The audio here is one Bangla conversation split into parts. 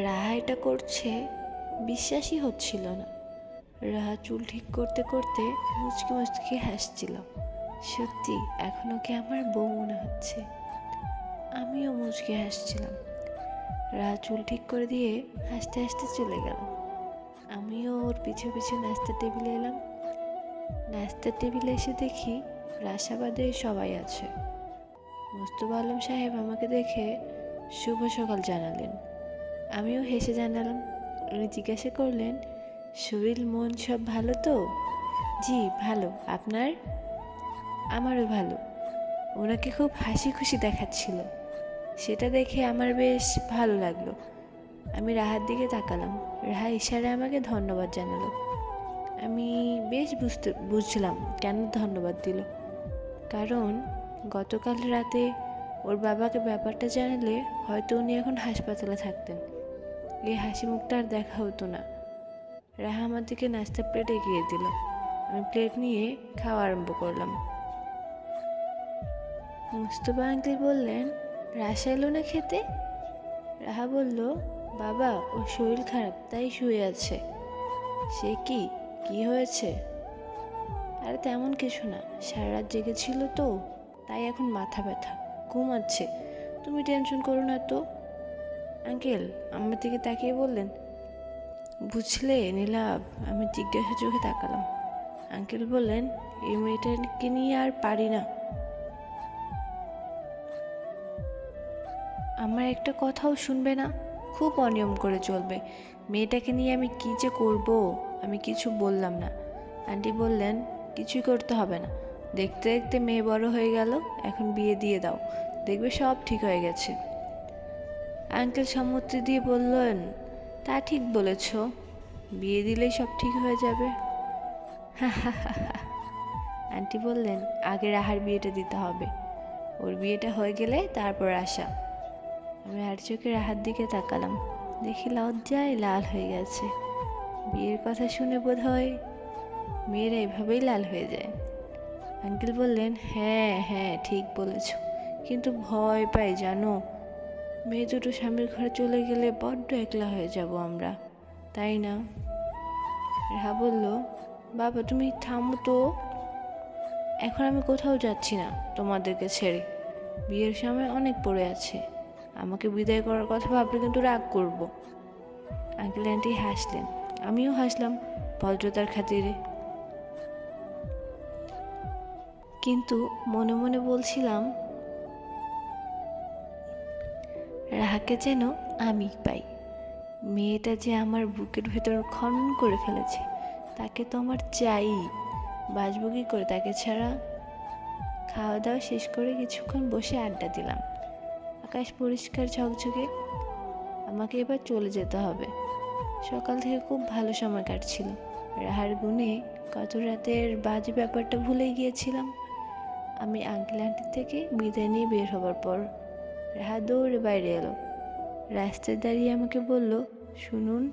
রাহা এটা করছে বিশ্বাসই হচ্ছিল না। রাহা চুল ঠিক করতে করতে মুচকি মুচকি হাসছিল। সত্যি এখন ওকে আমার বউ মনে হচ্ছে। আমিও মুচকি হাসছিলাম। রাহা চুল ঠিক করে দিয়ে হাসতে হাসতে চলে গেল। আমিও ওর পিছু পিছু নাস্তার টেবিলে এলাম। নাস্তার টেবিলে এসে দেখি রাশাবাদে সবাই আছে। মোস্তফা আলম সাহেব আমাকে দেখে শুভ সকাল জানালেন। আমিও হেসে জানালাম। উনি জিজ্ঞাসা করলেন, শরীর মন সব ভালো তো? জি ভালো, আপনার? আমারও ভালো। ওনাকে খুব হাসি খুশি দেখাচ্ছিল, সেটা দেখে আমার বেশ ভালো লাগলো। আমি রাহার দিকে তাকালাম। রাহা ইশারায় আমাকে ধন্যবাদ জানালো। আমি বেশ বুঝলাম কেন ধন্যবাদ দিল। কারণ গতকাল রাতে ওর বাবাকে ব্যাপারটা জানালে হয়তো উনি এখন হাসপাতালে থাকতেন। এই হাসি মুখটা আর দেখা হতো না। রাহা আমার দিকে নাস্তার প্লেট এগিয়ে দিল। আমি প্লেট নিয়ে খাওয়া আরম্ভ করলাম। মুস্তফা আঙ্কেল বললেন, রাশা এলো না খেতে? রাহা বলল, বাবা ওর শরীর খারাপ তাই শুয়ে আছে। সে কি হয়েছে? আরে তেমন কিছু না, সারা রাত জেগেছিল তো, তাই এখন মাথা ব্যথা, ঘুমাচ্ছে। তুমি টেনশন করো না তো। আঙ্কেল আমার দিকে তাকিয়ে বললেন, বুঝলে নীলাভ? আমি জিজ্ঞাসা চোখে তাকালাম। আঙ্কেল বললেন, এই মেয়েটাকে নিয়ে আর পারি না। আমার একটা কথাও শুনবে না, খুব অনিয়ম করে চলবে। মেয়েটাকে নিয়ে আমি কী যে করব। আমি কিছু বললাম না। আন্টি বললেন, কিছুই করতে হবে না, দেখতে দেখতে মেয়ে বড় হয়ে গেল, এখন বিয়ে দিয়ে দাও, দেখবে সব ঠিক হয়ে গেছে। আঙ্কেল সম্মতি দিয়ে বললেন, তা ঠিক বলেছ, বিয়ে দিলেই সব ঠিক হয়ে যাবে। আন্টি বললেন, আগে রাহার বিয়েটা দিতে হবে, ওর বিয়েটা হয়ে গেলে তারপর আশা। আমি আর চোখে রাহার দিকে তাকালাম, দেখি লজ্জায় লাল হয়ে গেছে। বিয়ের কথা শুনে বোধ হয় মেয়েরা এভাবেই লাল হয়ে যায়। আঙ্কেল বললেন, হ্যাঁ হ্যাঁ ঠিক বলেছ, কিন্তু ভয় পাই জানো, মেয়ে দুটো স্বামীর ঘরে চলে গেলে বড্ড একলা হয়ে যাব আমরা, তাই না? রাহা বলল, বাবা তুমি থামো তো, এখন আমি কোথাও যাচ্ছি না তোমাদেরকে ছেড়ে, বিয়ের সময় অনেক পড়ে আছে, আমাকে বিদায় করার কথা ভাবলে কিন্তু রাগ করব। আঙ্কেল আন্টি হাসলেন, আমিও হাসলাম ভদ্রতার খাতিরে, কিন্তু মনে মনে বলছিলাম, রাহাকে যেন আমি পাই। মেয়েটা যে আমার বুকের ভেতর খনন করে ফেলেছে, তাকে তো আমার চাই। বাঁচব কি করে তাকে ছাড়া? খাওয়া দাওয়া শেষ করে কিছুক্ষণ বসে আড্ডা দিলাম। আকাশ পরিষ্কার ঝকঝকে। আমাকে এবার চলে যেতে হবে। সকাল থেকে খুব ভালো সময় কাটছিল। রাহার গুণে গত রাতের বাজে ব্যাপারটা ভুলে গিয়েছিলাম। আমি আঙ্কেল আন্টির থেকে বিদায় নিয়ে বের হবার পর রাহা দৌড়ে বাইরে এলো। রাস্তায় দাঁড়িয়ে আমাকে বলল, শুনুন।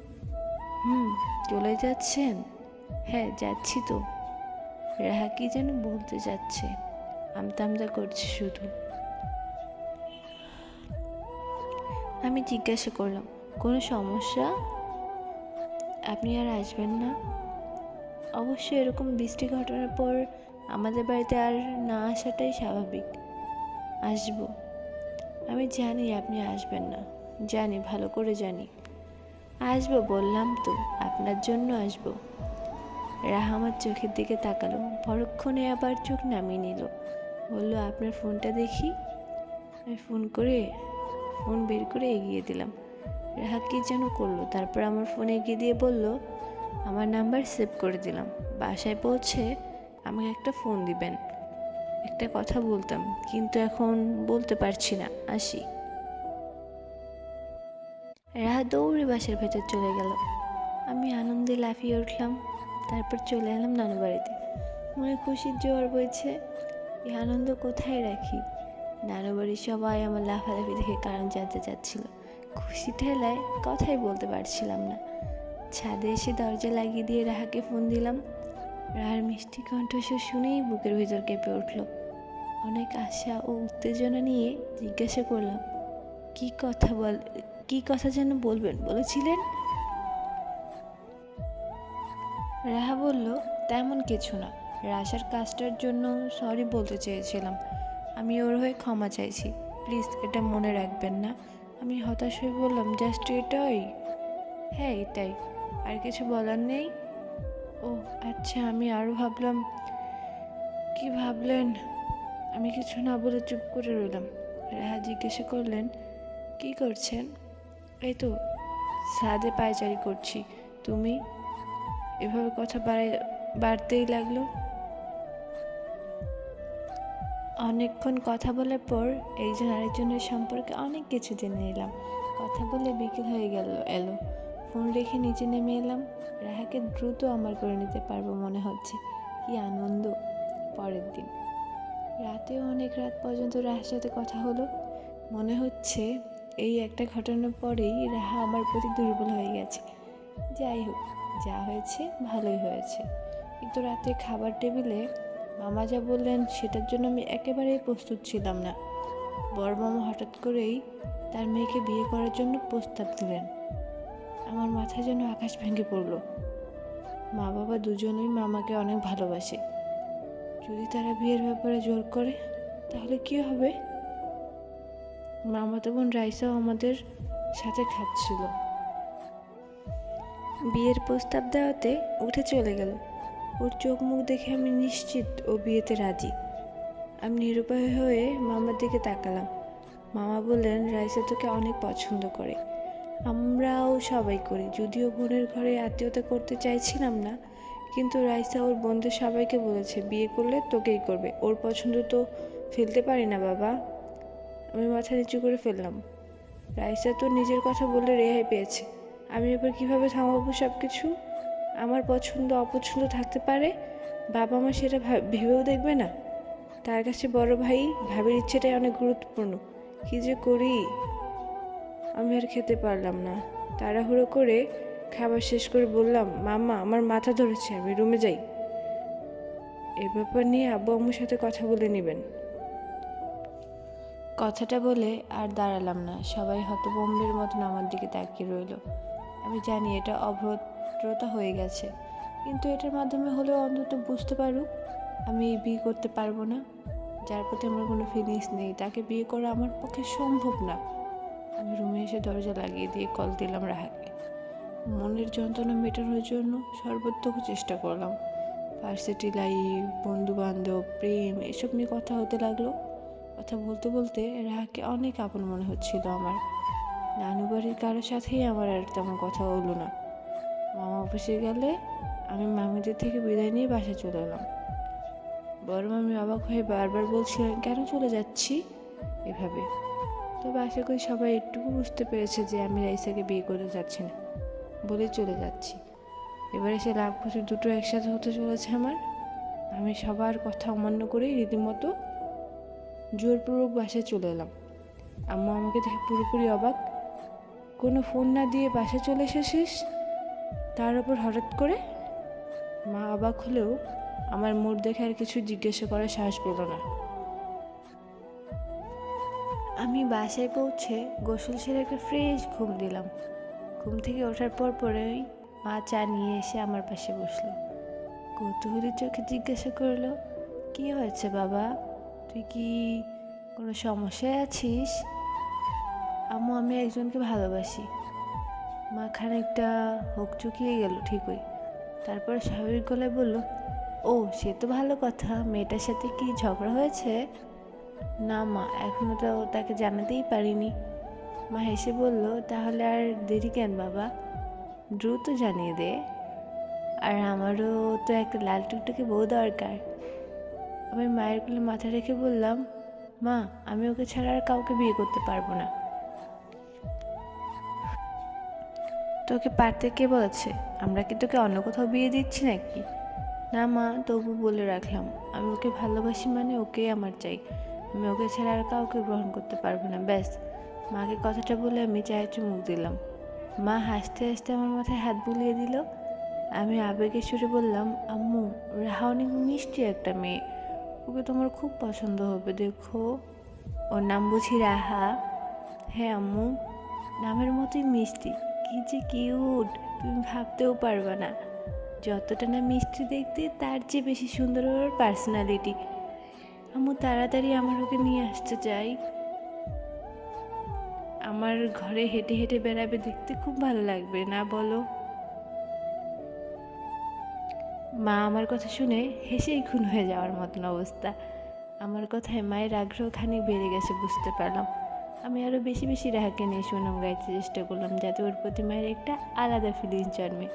চলে যাচ্ছেন? হ্যাঁ যাচ্ছি তো। রাহা কি যেন বলতে যাচ্ছে, আমতা আমতা করছে শুধু। আমি জিজ্ঞাসা করলাম, কোনো সমস্যা? আপনি আর আসবেন না? অবশ্যই এরকম বৃষ্টি ঘটনার পর আমাদের বাড়িতে আর না আসাটাই স্বাভাবিক। আসবো। আমি জানি আপনি আসবেন না, জানি, ভালো করে জানি। আসবো বললাম তো, আপনার জন্য আসবো। রাহা আমার চোখের দিকে তাকালো, পরক্ষণে আবার চোখ নামিয়ে নিল। বলল, আপনার ফোনটা দেখি। আমি ফোন বের করে এগিয়ে দিলাম। রাহা কি যেন করলো, তারপর আমার ফোন এগিয়ে দিয়ে বলল, আমার নাম্বার সেভ করে দিলাম, বাসায় পৌঁছে আমাকে একটা ফোন দিবেন, একটা কথা বলতাম, কিন্তু এখন বলতে পারছি না, আসি। রাহা দৌড়ে বাসার ভেতর চলে গেল। আমি আনন্দে লাফিয়ে উঠলাম। তারপর চলে এলাম নানু বাড়িতে। মনে খুশির জোয়ার বইছে। এই আনন্দ কোথায় রাখি? নানু বাড়ির সবাই আমার লাফালাফি দেখে কারণ জানতে চাচ্ছিল। খুশি ঠেলায় কথাই বলতে পারছিলাম না। ছাদে এসে দরজা লাগিয়ে দিয়ে রাহাকে ফোন দিলাম। রাহার মিষ্টি কণ্ঠস্বর শুনেই বুকের ভিতর কেঁপে উঠল। অনেক আশা ও উত্তেজনা নিয়ে জিজ্ঞাসা করলাম, কি কথা যেন বলবেন বলেছিলেন? রাহা বলল, তেমন কিছু না, রাশার কাজটার জন্য সরি বলতে চেয়েছিলাম। আমি ওর হয়ে ক্ষমা চাইছি, প্লিজ এটা মনে রাখবেন না। আমি হতাশ হয়ে বললাম, জাস্ট এটাই? হ্যাঁ এটাই, আর কিছু বলার নেই? ও আচ্ছা, আমি আরও ভাবলাম। কি ভাবলেন? আমি কিছু না বলে চুপ করে রইলাম। রাহা জিজ্ঞাসা করলেন, কি করছেন? এই তো ছাদে পায়চারি করছি। তুমি? এভাবে কথা বাড়তেই লাগলো। অনেকক্ষণ কথা বলার পর একজন আরেকজনের সম্পর্কে অনেক কিছু জেনে নিলাম। কথা বলে বিকেল হয়ে এলো। ফোন রেখে নিচে নেমে এলাম। রাহাকে দ্রুত আমার করে নিতে পারবো মনে হচ্ছে। কি আনন্দ! পরের দিন রাতেও অনেক রাত পর্যন্ত রাহার সাথে কথা হলো। মনে হচ্ছে এই একটা ঘটনার পরেই রাহা আমার প্রতি দুর্বল হয়ে গেছে। যাই হোক, যা হয়েছে ভালোই হয়েছে। কিন্তু রাতে খাবার টেবিলে মামা যা বললেন সেটার জন্য আমি একেবারেই প্রস্তুত ছিলাম না। বড় মামা হঠাৎ করেই তার মেয়েকে বিয়ে করার জন্য প্রস্তাব দিলেন। আমার মাথায় যেন আকাশ ভেঙে পড়ল। মা বাবা দুজনেই মামাকে অনেক ভালোবাসে। যদি তারা বিয়ের ব্যাপারে জোর করে তাহলে কি হবে? মামাতো বোন রাইসাও আমাদের সাথে খাচ্ছিল। বিয়ের প্রস্তাব দেওয়াতে উঠে চলে গেল। ওর চোখ মুখ দেখে আমি নিশ্চিত ও বিয়েতে রাজি। আমি নিরুপায় হয়ে মামার দিকে তাকালাম। মামা বললেন, রাইসা তোকে অনেক পছন্দ করে। আমরাও সবাই করি, যদিও বোনের ঘরে আত্মীয়তা করতে চাইছিলাম না, কিন্তু রাইসা ওর বোনদের সবাইকে বলেছে বিয়ে করলে তোকেই করবে। ওর পছন্দ তো ফেলতে পারি না বাবা। আমি মাথা নিচু করে ফেললাম। রাইসা তো নিজের কথা বলে রেহাই পেয়েছে, আমি এবার কিভাবে থামাবো সব কিছু? আমার পছন্দ অপছন্দ থাকতে পারে, বাবা মা সেটা ভেবেও দেখবে না? তার কাছে বড় ভাই ভাবির ইচ্ছেটাই অনেক গুরুত্বপূর্ণ। কি যে করি! আমি আর খেতে পারলাম না। তাড়াহুড়ো করে খাবার শেষ করে বললাম, মামা আমার মাথা ধরেছে, আমি রুমে যাই। এ ব্যাপার নিয়ে আব্বু আম্মুর সাথে কথা বলে নেবেন। কথাটা বলে আর দাঁড়ালাম না। সবাই হতভম্বের মতন আমার দিকে তাকিয়ে রইল। আমি জানি এটা অভদ্রতা হয়ে গেছে, কিন্তু এটার মাধ্যমে হলেও অন্তত বুঝতে পারুক আমি এই বিয়ে করতে পারবো না। যার প্রতি আমার কোনো ফিলিংস নেই তাকে বিয়ে করা আমার পক্ষে সম্ভব না। আমি রুমে এসে দরজা লাগিয়ে দিয়ে কল দিলাম রাহাকে। মনের যন্ত্রণা মেটানোর জন্য সর্বোত্তম চেষ্টা করলাম। ভার্সিটি লাইফ, বন্ধু বান্ধব, প্রেম এসব নিয়ে কথা হতে লাগলো। কথা বলতে বলতে রাহাকে অনেক আপন মনে হচ্ছিল আমার। নানু বাড়ির কারোর সাথেই আমার আর তেমন কথা হলো না। মামা অফিসে গেলে আমি মামিদের থেকে বিদায় নিয়ে বাসায় চলে এলাম। বড় মামি অবাক হয়ে বারবার বলছিলেন, কেন চলে যাচ্ছি এভাবে? তবে আশা করি সবাই একটুকু বুঝতে পেরেছে যে আমি রাইসাকে বিয়ে করতে যাচ্ছি না বলে চলে যাচ্ছি। এবারে সে লাভ খুশি দুটো একসাথে হতে চলেছে আমার। আমি সবার কথা অমান্য করেই রীতিমতো জোরপূর্বক বাসায় চলে এলাম। আম্মু আমাকে দেখে পুরোপুরি অবাক। কোনো ফোন না দিয়ে বাসায় চলে এসেছিস, তার উপর হঠাৎ করে? মা অবাক হলেও আমার মুড দেখে আর কিছু জিজ্ঞাসা করার সাহস পেল না। আমি বাসায় পৌঁছে গোসল সেরে একটা ফ্রেশ ঘুম দিলাম। ঘুম থেকে ওঠার পরেই মা চা নিয়ে এসে আমার পাশে বসলো। কৌতূহলী চোখে জিজ্ঞাসা করলো, কি হয়েছে বাবা? তুই কি কোনো সমস্যায় আছিস? আম্মু, আমি একজনকে ভালোবাসি। মা খানিকটা হকচকিয়ে গেল ঠিকই, তারপর স্বাভাবিক গলায় বলল, ও সে তো ভালো কথা। মেয়েটার সাথে কি ঝগড়া হয়েছে? না মা, এখনো তো তাকে জানাতেই পারিনি। মা হেসে বলল, তাহলে আর দেরি কেন বাবা, দ্রুত জানিয়ে দে। আর আমারও তো একটা লাল টুকটুকে বউ দরকার। আমি মায়ের কোলে মাথা রেখে বললাম, মা আমি ওকে ছাড়া আর কাউকে বিয়ে করতে পারবো না। তোকে পারতে কে বলেছে? আমরা কি তোকে অন্য কোথাও বিয়ে দিচ্ছি নাকি? না মা, তবু বলে রাখলাম, আমি ওকে ভালোবাসি, মানে ওকেই আমার চাই। আমি ওকে ছাড়া আর কাউকে গ্রহণ করতে পারবো না, ব্যাস। মাকে কথাটা বলে আমি চায়ে চুমুক দিলাম। মা হাসতে হাসতে আমার মাথায় হাত বুলিয়ে দিল। আমি আবেগের সুরে বললাম, আম্মু রাহা অনেক মিষ্টি একটা মেয়ে, ওকে তোমার খুব পছন্দ হবে, দেখো। ওর নাম বুঝি রাহা? হ্যাঁ আম্মু, ও নামের মতোই মিষ্টি, কি যে কিউট তুমি ভাবতেও পারবে না। যতটা না মিষ্টি দেখতে তার চেয়ে বেশি সুন্দর ওর পার্সোনালিটি। আম্মু তাড়াতাড়ি আমার ওকে নিয়ে আসতে চাই। আমার ঘরে হেঁটে হেঁটে বেড়াবে, দেখতে খুব ভালো লাগবে না বলো? মা আমার কথা শুনে হেসেই খুন হয়ে যাওয়ার মতন অবস্থা। আমার কথায় মায়ের আগ্রহ খানিক বেড়ে গেছে বুঝতে পারলাম। আমি আরও বেশি বেশি রাহাকে নিয়ে সুনাম গাইতে চেষ্টা করলাম, যাতে ওর প্রতি মায়ের একটা আলাদা ফিলিংস জন্মে।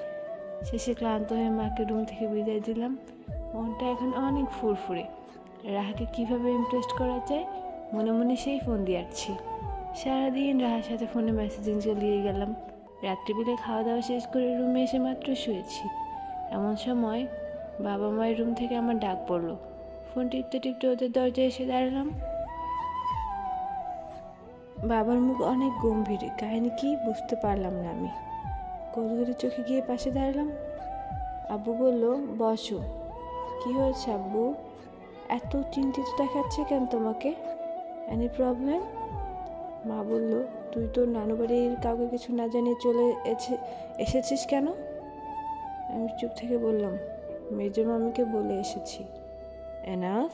শেষে ক্লান্ত হয়ে মাকে রুম থেকে বিদায় দিলাম। মনটা এখন অনেক ফুরফুরে। রাহাকে কীভাবে ইমপ্রেস করা যায় মনে মনে সেই ফোন দিয়ে আসছি। সারাদিন রাহার সাথে ফোনে মেসেজিং চালিয়ে গেলাম। রাত্রিবেলা খাওয়া দাওয়া শেষ করে রুমে এসে মাত্র শুয়েছি। এমন সময় বাবা মায়ের রুম থেকে আমার ডাক পড়লো। ফোন টিপতে টিপতে ওদের দরজায় এসে দাঁড়ালাম। বাবার মুখ অনেক গম্ভীর, কাহিনী কি বুঝতে পারলাম না আমি। কৌতূহলী চোখে গিয়ে পাশে দাঁড়ালাম। আব্বু বলল, বসো। কি হয়েছে আব্বু? এত চিন্তিত দেখাচ্ছে কেন তোমাকে? Any problem? মা বলল, তুই তোর নানু বাড়ির কাউকে কিছু না জানিয়ে চলে এসেছিস কেন? আমি চুপ থেকে বললাম, মেজো মামিকে বলে এসেছি। এনাফ?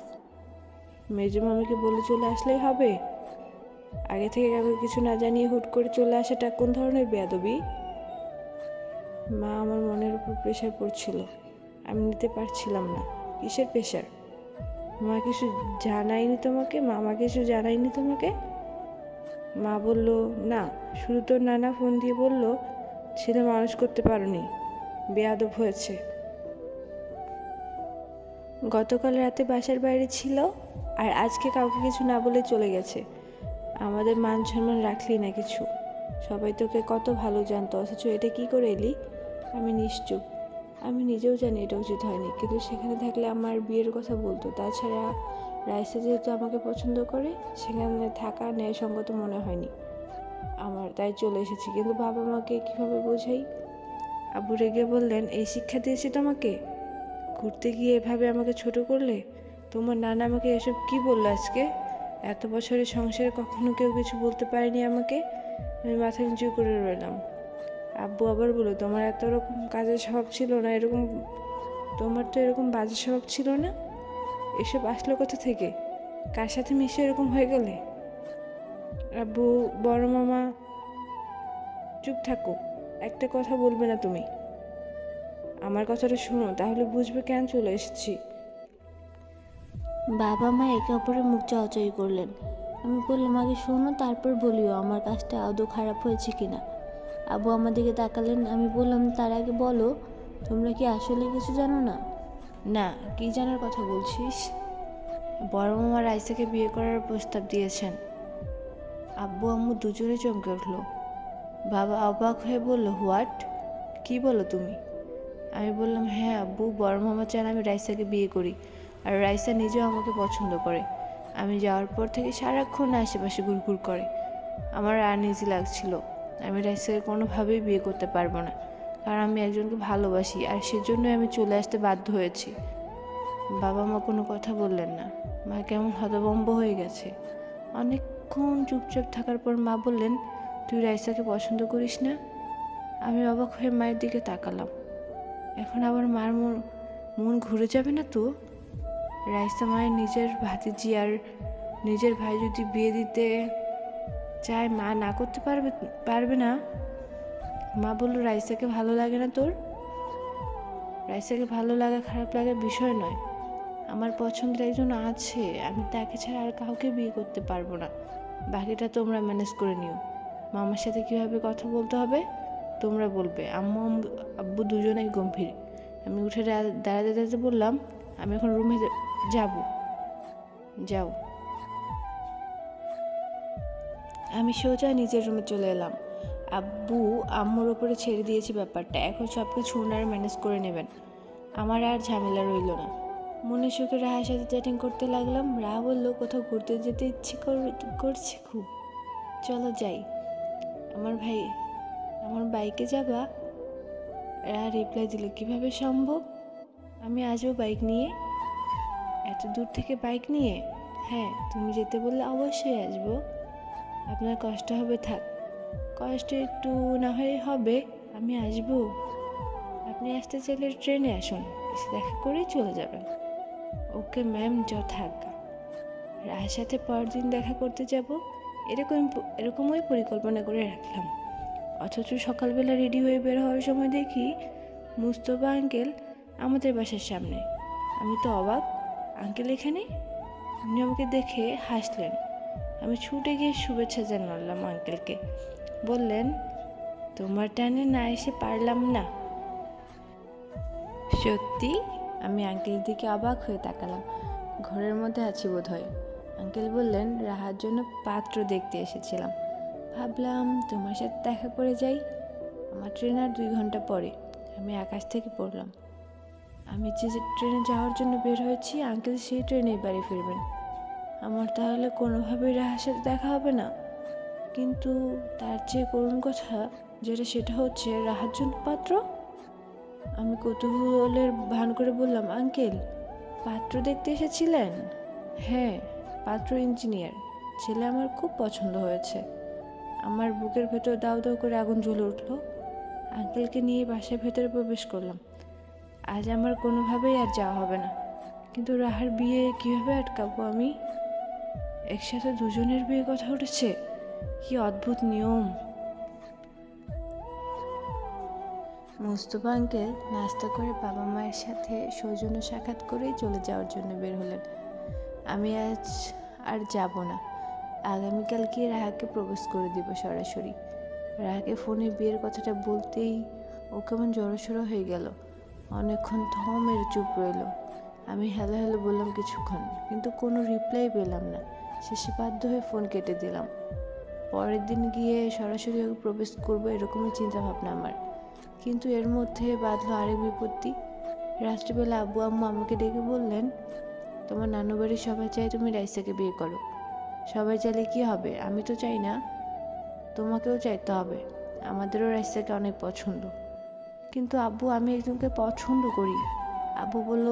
মেজো মামিকে বলে চলে আসলেই হবে? আগে থেকে কাউকে কিছু না জানিয়ে হুট করে চলে আসাটা কোন ধরনের বেয়াদবি? মা আমার মনের উপর প্রেশার পড়ছিল, আমি নিতে পারছিলাম না। কিসের প্রেশার? মা কিছু জানায়নি তোমাকে? মামা কিছু জানায়নি তোমাকে? মা বলল, না, শুধু তোর নানা ফোন দিয়ে বলল ছেলে মানুষ করতে পারোনি, বেয়াদব হয়েছে। গতকাল রাতে বাসার বাইরে ছিল, আর আজকে কাউকে কিছু না বলে চলে গেছে। আমাদের মান সম্মান রাখলি না কিছু। সবাই তোকে কত ভালো জানতো, অথচ এটা কি করে এলি? আমি নিশ্চুপ। আমি নিজেও জানি এটা উচিত হয়নি, কিন্তু সেখানে থাকলে আমার বিয়ের কথা বলতো। তাছাড়া রাইসা যেহেতু আমাকে পছন্দ করে, সেখানে থাকা ন্যায়সঙ্গত মনে হয়নি আমার, তাই চলে এসেছি। কিন্তু বাবা মাকে কীভাবে বোঝাই? আব্বু রেগে বললেন, এই শিক্ষা দিয়েছি তোমাকে? ঘুরতে গিয়ে এভাবে আমাকে ছোট করলে? তোমার নানা আমাকে এসব কি বললো আজকে? এত বছরের সংসারে কখনো কেউ কিছু বলতে পারেনি আমাকে। আমি মাথা নিচু করে রইলাম। আব্বু আবার বলল, তোমার এত রকম কাজের স্বভাব ছিল না, তোমার তো এরকম বাজে স্বভাব ছিল না। এসব আসলো কোথা থেকে? কার সাথে মিশে এরকম হয়ে গেলে? আব্বু, বড় মামা। চুপ থাকো, একটা কথা বলবে না তুমি। আমার কথাটা শোনো, তাহলে বুঝবে কেন চলে এসেছি। বাবা মা একে অপরের মুখ চাওয়াচাই করলেন। আমি বললাম, আগে শোনো তারপর বলিও আমার কাজটা আদৌ খারাপ হয়েছে কিনা। আব্বু আমার দিকে তাকালেন। আমি বললাম, তার আগে বলো, তোমরা কি আসলে কিছু জানো না? না, কি জানার কথা বলছিস? বড় মামা রাইসাকে বিয়ে করার প্রস্তাব দিয়েছেন। আব্বু আম্মু দুজনে চমকে উঠল। বাবা অবাক হয়ে বলল, হোয়াট? কি বলো তুমি? আমি বললাম, হ্যাঁ আব্বু, বড় মামা চান আমি রাইসাকে বিয়ে করি, আর রাইসা নিজেও আমাকে পছন্দ করে। আমি যাওয়ার পর থেকে সারাক্ষণ আশেপাশে ঘুরঘুর করে। আমার আনইজি লাগছিল। আমি রাইসাকে কোনোভাবেই বিয়ে করতে পারবো না, কারণ আমি একজনকে ভালোবাসি, আর সেজন্যই আমি চলে আসতে বাধ্য হয়েছি। বাবা মা কোনো কথা বললেন না। মা কেমন হতভম্ব হয়ে গেছে। অনেকক্ষণ চুপচাপ থাকার পর মা বললেন, তুই রাইসাকে পছন্দ করিস না? আমি অবাক হয়ে মায়ের দিকে তাকালাম। এখন আবার মার মন ঘুরে যাবে না তো? রাইসা মায়ের নিজের ভাতিজি আর নিজের ভাই যদি বিয়ে দিতে চায়, মা না করতে পারবে না? মা বলল, রাইসাকে ভালো লাগে না তোর? রাইসাকে ভালো লাগা খারাপ লাগার বিষয় নয়। আমার পছন্দের একজন আছে, আমি তাকে ছাড়া আর কাউকে বিয়ে করতে পারবো না। বাকিটা তোমরা ম্যানেজ করে নিও। মামার সাথে কীভাবে কথা বলতে হবে তোমরা বলবে। আম্মু আব্বু দুজনেই গম্ভীর। আমি উঠে দাঁড়াতে দাঁড়াতে বললাম, আমি এখন রুমে যাব। যাও। আমি সোজা নিজের রুমে চলে এলাম। আব্বু আম্মুর ওপরে ছেড়ে দিয়েছি ব্যাপারটা, এখন সব কিছু ওনারা ম্যানেজ করে নেবেন। আমার আর ঝামেলা রইল না। মনে সুখে রাহার সাথে চ্যাটিং করতে লাগলাম। রাহা বলল, কোথাও ঘুরতে যেতে ইচ্ছে করছে খুব, চলো যাই। আমার বাইকে যাবা? রাহা রিপ্লাই দিল, কিভাবে সম্ভব? আমি আসবো বাইক নিয়ে। এত দূর থেকে বাইক নিয়ে? হ্যাঁ, তুমি যেতে বললে অবশ্যই আসবো। আপনার কষ্ট হবে, থাক। কষ্ট একটু না হয় হবে, আমি আসবো। আপনি আসতে চাইলে ট্রেনে আসুন, এসে দেখা করেই চলে যাবেন। Okay ma'am, যথাজ্ঞা। রাহার সাথে পরদিন দেখা করতে যাব এরকমই পরিকল্পনা করে রাখলাম। অথচ সকালবেলা রেডি হয়ে বের হওয়ার সময় দেখি মুস্তফা আঙ্কেল আমাদের বাসার সামনে। আমি তো অবাক, আঙ্কেল এখানে? উনি আমাকে দেখে হাসলেন। আমি ছুটে গিয়ে শুভেচ্ছা জানালাম আঙ্কেলকে। বললেন, তোমার টানে না এসে পারলাম না। সত্যি? আমি আঙ্কেলের দিকে অবাক হয়ে তাকালাম। ঘরের মধ্যে আছি বোধহয়। আঙ্কেল বললেন, রাহার জন্য পাত্র দেখতে এসেছিলাম, ভাবলাম তোমার সাথে দেখা করে যাই। আমার ট্রেন আর 2 ঘন্টা পরে। আমি আকাশ থেকে পড়লাম। আমি যে ট্রেনে যাওয়ার জন্য বের হয়েছি, আঙ্কেল সেই ট্রেনেই বাড়ি ফিরবেন। আমার তাহলে কোনোভাবেই রাহার সাথে দেখা হবে না। কিন্তু তার চেয়ে করুণ কথা সেটা হচ্ছে রাহার জন্য পাত্র। আমি কৌতূহলের ভান করে বললাম, আঙ্কেল, পাত্র দেখতে এসেছিলেন? হ্যাঁ, পাত্র ইঞ্জিনিয়ার। ছেলে আমার খুব পছন্দ হয়েছে। আমার বুকের ভেতর দাউ দাউ করে আগুন জ্বলে উঠল। আঙ্কেলকে নিয়ে বাসার ভেতরে প্রবেশ করলাম। আজ আমার কোনোভাবেই আর যাওয়া হবে না। কিন্তু রাহার বিয়ে কীভাবে আটকাবো আমি? একসাথে দুজনের বিয়ে কথা উঠেছে, কি অদ্ভুত নিয়ম। মুস্তফা আঙ্কেল নাস্তা করে বাবা মায়ের সাথে সৌজন্য সাক্ষাৎ করেই চলে যাওয়ার জন্য বের হলেন। আমি আজ আর যাব না। আগামীকালকে রাহাকে প্রপোজ করে দিব সরাসরি। রাহাকে ফোনে বিয়ের কথাটা বলতেই ও কেমন জড়সড়ো হয়ে গেল। অনেকক্ষণ থম মেরে চুপ রইল। আমি হ্যালো হ্যালো বললাম কিছুক্ষণ, কিন্তু কোনো রিপ্লাই পেলাম না। শেষে বাধ্য হয়ে ফোন কেটে দিলাম। পরের দিন গিয়ে সরাসরি ওকে প্রপোজ করবো, এরকমই চিন্তা ভাবনা আমার। কিন্তু এর মধ্যে বাঁধলো আরেক বিপত্তি। রাত্রিবেলা আব্বু আম্মু আমাকে ডেকে বললেন, তোমার নানু বাড়ির সবাই চাই তুমি রাইসাকে বিয়ে করো। সবাই চাইলে কি হবে, আমি তো চাই না, তোমাকেও চাইতে হবে। আমাদেরও রাইসাকে অনেক পছন্দ। কিন্তু আব্বু, আমি একজনকে পছন্দ করি। আব্বু বলল,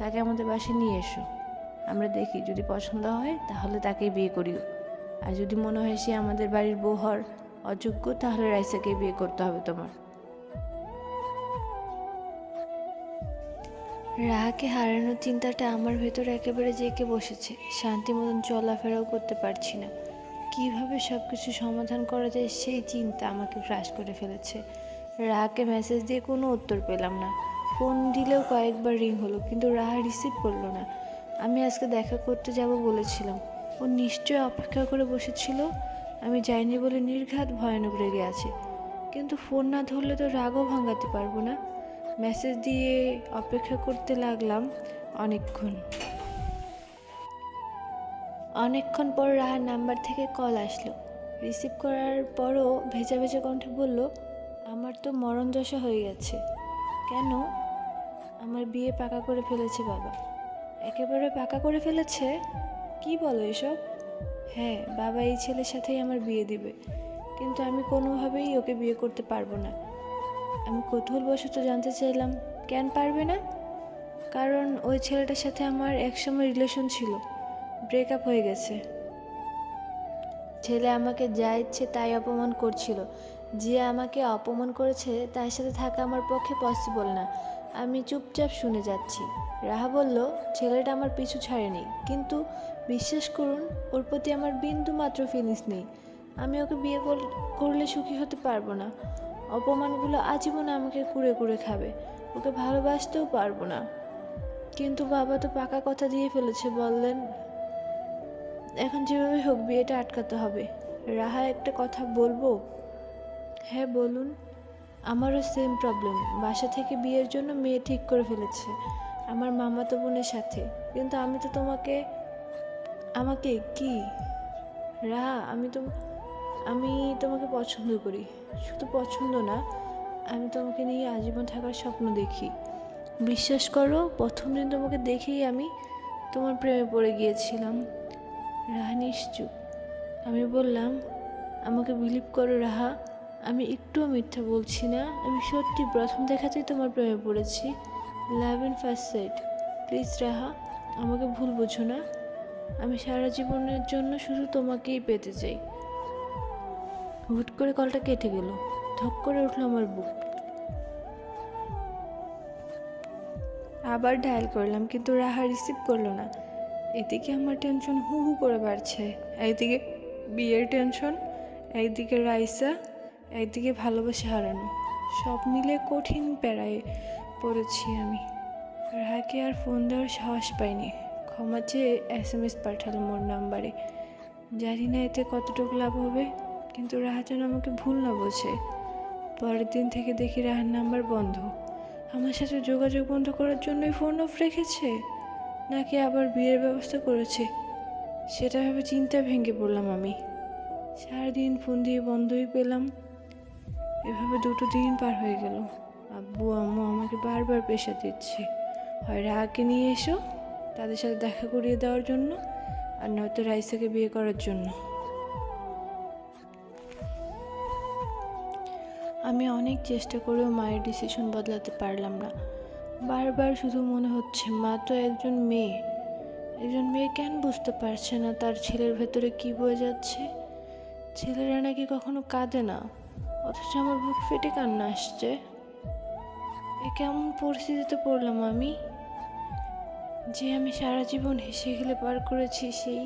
তাকে আমাদের বাসায় নিয়ে এসো, আমরা দেখি, যদি পছন্দ হয় তাহলে তাকেই বিয়ে করিও। আর যদি মনে হয় সে আমাদের বাড়ির বউ হওয়ার অযোগ্য, তাহলে রাইসাকে বিয়ে করতে হবে তোমার। রাহাকে হারানোর চিন্তাটা আমার ভেতরে একেবারে জেঁকে বসেছে। শান্তি মতন চলাফেরাও করতে পারছি না। কিভাবে সব কিছু সমাধান করা যায় সেই চিন্তা আমাকে গ্রাস করে ফেলেছে। রাহাকে মেসেজ দিয়ে কোনো উত্তর পেলাম না। ফোন দিলেও কয়েকবার রিং হলো, কিন্তু রাহা রিসিভ করলো না। আমি আজকে দেখা করতে যাব বলেছিলাম। ও নিশ্চয় অপেক্ষা করে বসেছিল। আমি যাইনি বলে নির্ঘাত ভয়ানক রেগে আছে। কিন্তু ফোন না ধরলে তো রাগও ভাঙাতে পারবো না। মেসেজ দিয়ে অপেক্ষা করতে লাগলাম অনেকক্ষণ পর রাহার নাম্বার থেকে কল আসলো। রিসিভ করার পরও ভেজা ভেজা কণ্ঠে বলল, আমার তো মরণ দশা হয়ে গেছে। কেন? আমার বিয়ে পাকা করে ফেলেছে বাবা। একেবারে পাকা করে ফেলেছে? কি বলো এসব? হ্যাঁ, বাবা এই ছেলের সাথেই আমার বিয়ে দিবে। কিন্তু আমি কোনোভাবেই ওকে বিয়ে করতে পারবো না। আমি কৌতূহলবশত জানতে চাইলাম, কেন পারবে না? কারণ ওই ছেলেটার সাথে আমার একসময় রিলেশন ছিল, ব্রেকআপ হয়ে গেছে। ছেলে আমাকে যা ইচ্ছে তাই অপমান করছিল। যে আমাকে অপমান করেছে তার সাথে থাকা আমার পক্ষে পসিবল না। আমি চুপচাপ শুনে যাচ্ছি। রাহা বলল, ছেলেটা আমার পিছু ছাড়েনি, কিন্তু বিশ্বাস করুন, ওর প্রতি আমার বিন্দু মাত্র ফিলিংস নেই। আমি ওকে বিয়ে করলে সুখী হতে পারবো না। অপমানগুলো আজীবন আমাকে কুড়ে কুড়ে খাবে। ওকে ভালোবাসতেও পারবো না। কিন্তু বাবা তো পাকা কথা দিয়ে ফেলেছে, বললেন এখন যেভাবে হোক বিয়েটা আটকাতে হবে। রাহা, একটা কথা বলবো? হ্যাঁ বলুন। আমারও সেম প্রবলেম। বাসা থেকে বিয়ের জন্য মেয়ে ঠিক করে ফেলেছে আমার মামাতো বোনের সাথে। কিন্তু আমি তো আমাকে কি? রাহা, আমি তোমাকে পছন্দ করি। শুধু পছন্দ না, আমি তোমাকে নিয়ে আজীবন থাকার স্বপ্ন দেখি। বিশ্বাস করো, প্রথম দিন তোমাকে দেখেই আমি তোমার প্রেমে পড়ে গিয়েছিলাম। রাহা নিশ্চুপ। আমি বললাম, আমাকে বিলিভ করো রাহা, আমি একটুও মিথ্যা বলছি না। আমি সত্যি প্রথম দেখাতেই তোমার প্রেমে পড়েছি। Love in first sight. Please Raha, আমাকে ভুল বোঝো না। আমি সারা জীবনের জন্য শুধু তোমাকেই পেতে চাই। হুট করে কলটা কেটে গেল। ধক করে উঠলো আমার বুক। আবার ডায়াল করলাম, কিন্তু রাহা রিসিভ করলো না। এদিকে আমার টেনশন হু হু করে বাড়ছে। একদিকে বিয়ের টেনশন, একদিকে রাইসা, একদিকে ভালোবাসা হারানো। সব মিলে কঠিন প্যারায় পড়েছি আমি। রাহাকে আর ফোন দেওয়ার সাহস পাইনি। ক্ষমা চেয়ে SMS পাঠালাম ওর নাম্বারে। জানি না এতে কতটুকু লাভ হবে, কিন্তু রাহা যেন আমাকে ভুল না বোঝে। পরের দিন থেকে দেখি রাহার নাম্বার বন্ধ। আমার সাথে যোগাযোগ বন্ধ করার জন্যই ফোন অফ রেখেছে, নাকি আবার বিয়ের ব্যবস্থা করেছে, সেটা ভেবে চিন্তায় ভেঙে পড়লাম আমি। সারাদিন ফোন দিয়ে বন্ধই পেলাম। এভাবে 2 দিন পার হয়ে গেল। আব্বু আম্মু আমাকে বারবার প্রেশার দিচ্ছে, হয় রাহাকে নিয়ে এসো তাদের সাথে দেখা করিয়ে দেওয়ার জন্য, আর নয়তো রাইসাকে বিয়ে করার জন্য। আমি অনেক চেষ্টা করেও মায়ের ডিসিশন বদলাতে পারলাম না। বারবার শুধু মনে হচ্ছে, মা তো একজন মেয়ে কেন বুঝতে পারছে না তার ছেলের ভেতরে কি বয়ে যাচ্ছে। ছেলেরা নাকি কখনো কাঁদে না, অথচ আমার বুক ফেটে কান্না আসছে। এ কেমন পরিস্থিতিতে পড়লাম আমি, যে আমি সারা জীবন হেসে খেলে পার করেছি, সেই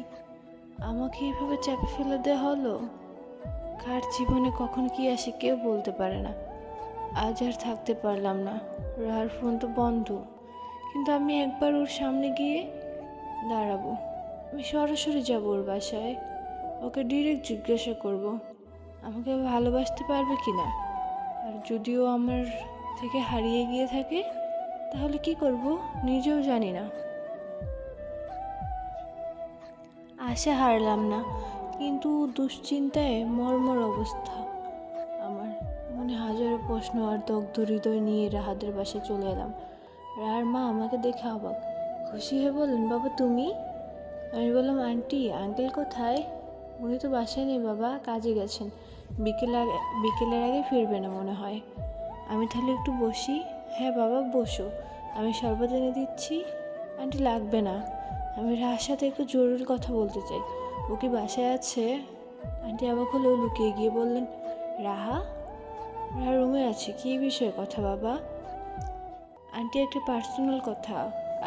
আমাকে এইভাবে চাপে ফেলে দেওয়া হলো। কার জীবনে কখন কি আসে কেউ বলতে পারে না। আজ আর থাকতে পারলাম না। রাহার ফোন তো বন্ধ, কিন্তু আমি একবার ওর সামনে গিয়ে দাঁড়াবো। আমি সরাসরি যাব ওর বাসায়, ওকে ডিরেক্ট জিজ্ঞাসা করব আমাকে ভালোবাসতে পারবে কিনা। আর যদিও আমার থেকে হারিয়ে গিয়ে থাকে, তাহলে কি করব নিজেও জানি না। আশা হারলাম না, কিন্তু দুশ্চিন্তায় মর্মর অবস্থা। আমার মনে হাজারো প্রশ্ন আর দগ্ধ হৃদয় নিয়ে রাহাদের বাসায় চলে এলাম। রাহার মা আমাকে দেখে অবাক, খুশি হয়ে বললেন, বাবা তুমি? আমি বললাম, আন্টি আঙ্কেল কোথায়? উনি তো বাসায় নেই বাবা, কাজে গেছেন, বিকেলের আগে ফিরবে না মনে হয়। আমি তাহলে একটু বসি? হ্যাঁ বাবা বসো, আমি শরবত এনে দিচ্ছি। আন্টি লাগবে না, আমি রাহার সাথে একটু জরুরি কথা বলতে চাই। ও কি বাসায় আছে? আন্টি অবাক হলেও লুকিয়ে গিয়ে বললেন, রাহা রুমে আছে। কী বিষয়ে কথা বাবা? আন্টি একটা পার্সোনাল কথা,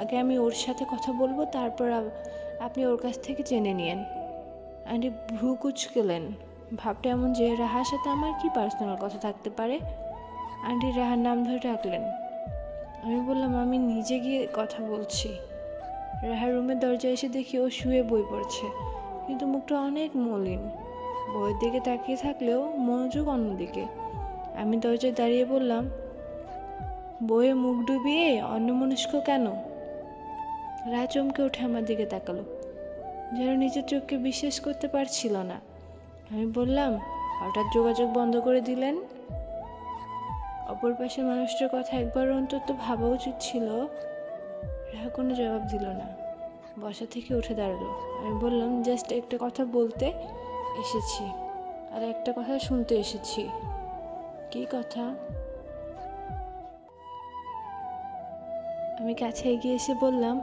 আগে আমি ওর সাথে কথা বলবো, তারপর আপনি ওর কাছ থেকে জেনে নিয়েন। আন্টি ভ্রু কুঁচকেলেন, ভাবটা এমন যে রাহার সাথে আমার কি পার্সোনাল কথা থাকতে পারে। আন্টি রাহার নাম ধরে ডাকলেন। আমি বললাম, আমি নিজে গিয়ে কথা বলছি। রাহার রুমের দরজায় এসে দেখি ও শুয়ে বই পড়ছে, কিন্তু মুখটা অনেক মলিন। বইয়ের দিকে তাকিয়ে থাকলেও মনোযোগ অন্যদিকে। আমি দরজায় দাঁড়িয়ে বললাম, বইয়ে মুখ ডুবিয়ে অন্যমনস্ক কেন? রাহা চমকে উঠে আমার দিকে তাকালো, যেন নিজের চোখকে বিশ্বাস করতে পারছিল না। আমি বললাম, হঠাৎ যোগাযোগ বন্ধ করে দিলেন? অপর পাশের মানুষটার কথা একবার অন্তত ভাবা উচিত ছিল। রাহা কোনো জবাব দিল না, বসা থেকে উঠে দাঁড়ালো। আমি বললাম, জাস্ট একটা কথা বলতে এসেছি, আর একটা কথা শুনতে এসেছি। কী কথা? আমি কাছে এগিয়ে এসে বললাম,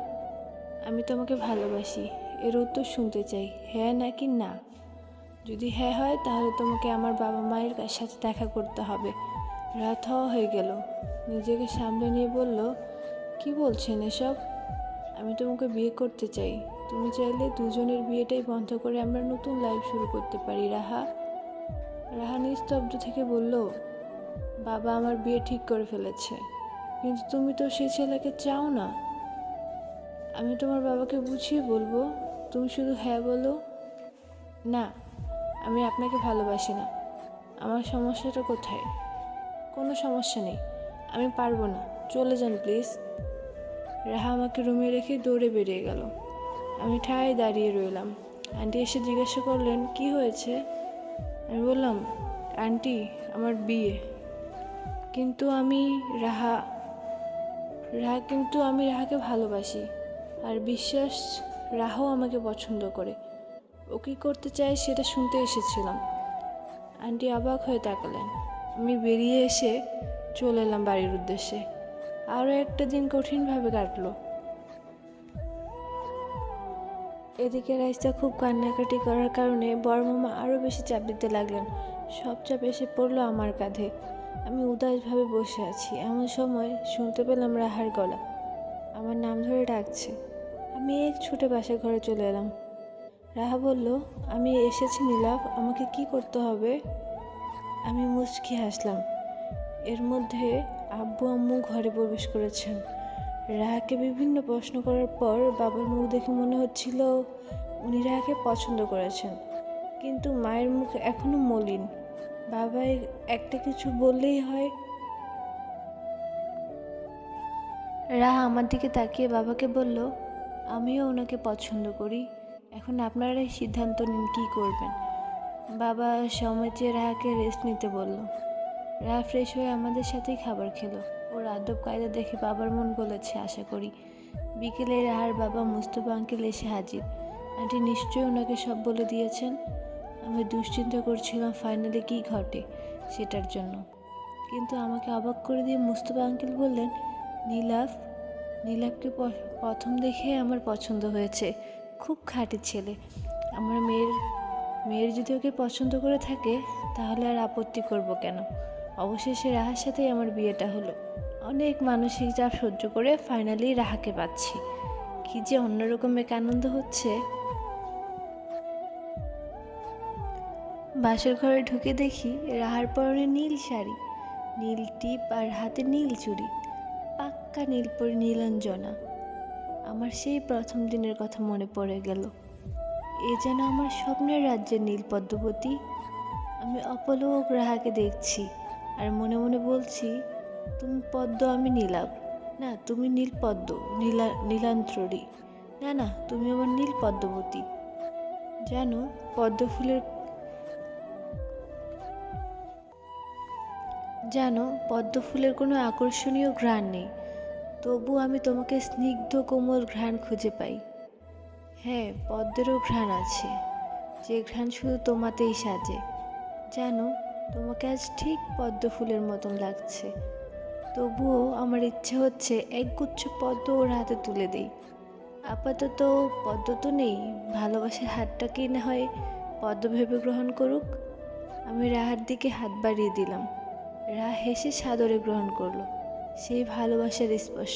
আমি তোমাকে ভালোবাসি। এর উত্তর শুনতে চাই, হ্যাঁ নাকি না। যদি হ্যাঁ হয়, তাহলে তোমাকে আমার বাবা মায়ের সাথে দেখা করতে হবে। রাত হওয়া হয়ে গেল। নিজেকে সামলে নিয়ে বলল, কি বলছেন এসব? আমি তোমাকে বিয়ে করতে চাই। তুমি চাইলে দুজনের বিয়েটাই বন্ধ করে আমরা নতুন লাইফ শুরু করতে পারি রাহা। রাহা নিস্তব্ধ থেকে বলল, বাবা আমার বিয়ে ঠিক করে ফেলেছে, কিন্তু তুমি তো সেই ছেলেকে চাও না। আমি তোমার বাবাকে বুঝিয়ে বলবো, তুমি শুধু হ্যাঁ বলো। না, আমি আপনাকে ভালোবাসি না। আমার সমস্যাটা কোথায়? কোনো সমস্যা নেই, আমি পারবো না, চলে যান প্লিজ। রাহা আমাকে রুমে রেখে দৌড়ে বেরিয়ে গেল। আমি ঠায় দাঁড়িয়ে রইলাম। আন্টি এসে জিজ্ঞাসা করলেন, কি হয়েছে? আমি বললাম, আন্টি আমার বিয়ে, কিন্তু আমি রাহাকে ভালোবাসি, আর বিশ্বাস রাহাও আমাকে পছন্দ করে। ও কী করতে চায় সেটা শুনতে এসেছিলাম। আন্টি অবাক হয়ে তাকালেন। আমি বেরিয়ে এসে চলে এলাম বাড়ির উদ্দেশ্যে। আরও একটা দিন কঠিনভাবে কাটলো। এদিকে রাইসা খুব কান্নাকাটি করার কারণে বড় মামা আরও বেশি চাপ দিতে লাগলেন। সব চাপ এসে পড়লো আমার কাঁধে। আমি উদাসভাবে বসে আছি, এমন সময় শুনতে পেলাম রাহার গলা আমার নাম ধরে ডাকছে। আমি এক ছুটে বাসার ঘরে চলে এলাম। রাহা বলল, আমি এসেছি নীলাভ, আমাকে কি করতে হবে? আমি মুচকি হাসলাম। এর মধ্যে আব্বু আম্মু ঘরে প্রবেশ করেছেন। রাহাকে বিভিন্ন প্রশ্ন করার পর বাবার মুখ দেখে মনে হচ্ছিল উনি রাহাকে পছন্দ করেছেন, কিন্তু মায়ের মুখ এখনো মলিন। বাবা একটা কিছু বললেই হয়। রাহা আমার দিকে তাকিয়ে বাবাকে বলল, আমিও ওনাকে পছন্দ করি, এখন আপনারাই সিদ্ধান্ত নিন কী করবেন। বাবা সময় চেয়ে রাহাকে রেস্ট নিতে বলল। রাহা ফ্রেশ হয়ে আমাদের সাথেই খাবার খেলো। ওর আদব কায়দা দেখে বাবার মন গলেছে আশা করি। বিকেলে রাহার বাবা মুস্তফা আঙ্কেল এসে হাজির। আন্টি নিশ্চয়ই ওনাকে সব বলে দিয়েছেন। আমি দুশ্চিন্তা করছিলাম ফাইনালি কী ঘটে সেটার জন্য, কিন্তু আমাকে অবাক করে দিয়ে মুস্তফা আঙ্কেল বললেন, নীলাভকে প্রথম দেখে আমার পছন্দ হয়েছে। খুব খাঁটি ছেলে। আমার মেয়ের যদি ওকে পছন্দ করে থাকে তাহলে আর আপত্তি করব কেন? অবশেষে রাহার সাথেই আমার বিয়েটা হলো। অনেক মানসিক চাপ সহ্য করে ফাইনালি রাহাকে পাচ্ছি। কি যে অন্যরকম এক আনন্দ হচ্ছে। বাসর ঘরে ঢুকে দেখি রাহার পরনে নীল শাড়ি, নীল টিপ আর হাতে নীল চুড়ি, পাক্কা নীলপরি নীলাঞ্জনা। আমার সেই প্রথম দিনের কথা মনে পড়ে গেল। এ যেন আমার স্বপ্নের রাজ্যের নীল পদ্মবতী। আমি অপলক রাহাকে দেখছি আর মনে মনে বলছি, তুমি পদ্ম, আমি নীলাভ। না, তুমি নীল পদ্ম, নীলাঞ্চরী। না না, তুমি আমার নীল পদ্মবতী। জানো, পদ্ম ফুলের কোনো আকর্ষণীয় ঘ্রাণ নেই, তবু আমি তোমাকে স্নিগ্ধ কোমল ঘ্রাণ খুঁজে পাই। হ্যাঁ, পদ্মেরও ঘ্রাণ আছে, যে ঘ্রাণ শুধু তোমাতেই সাজে। জানো, তোমাকে আজ ঠিক পদ্ম ফুলের মতন লাগছে। তবুও আমার ইচ্ছে হচ্ছে একগুচ্ছ পদ্ম ওর হাতে তুলে দেই। আপাতত পদ্ম তো নেই, ভালোবাসার হাতটাকেই না হয় পদ্ম ভেবে গ্রহণ করুক। আমি রাহার দিকে হাত বাড়িয়ে দিলাম। রাহা হেসে সাদরে গ্রহণ করলো সেই ভালোবাসার স্পর্শ।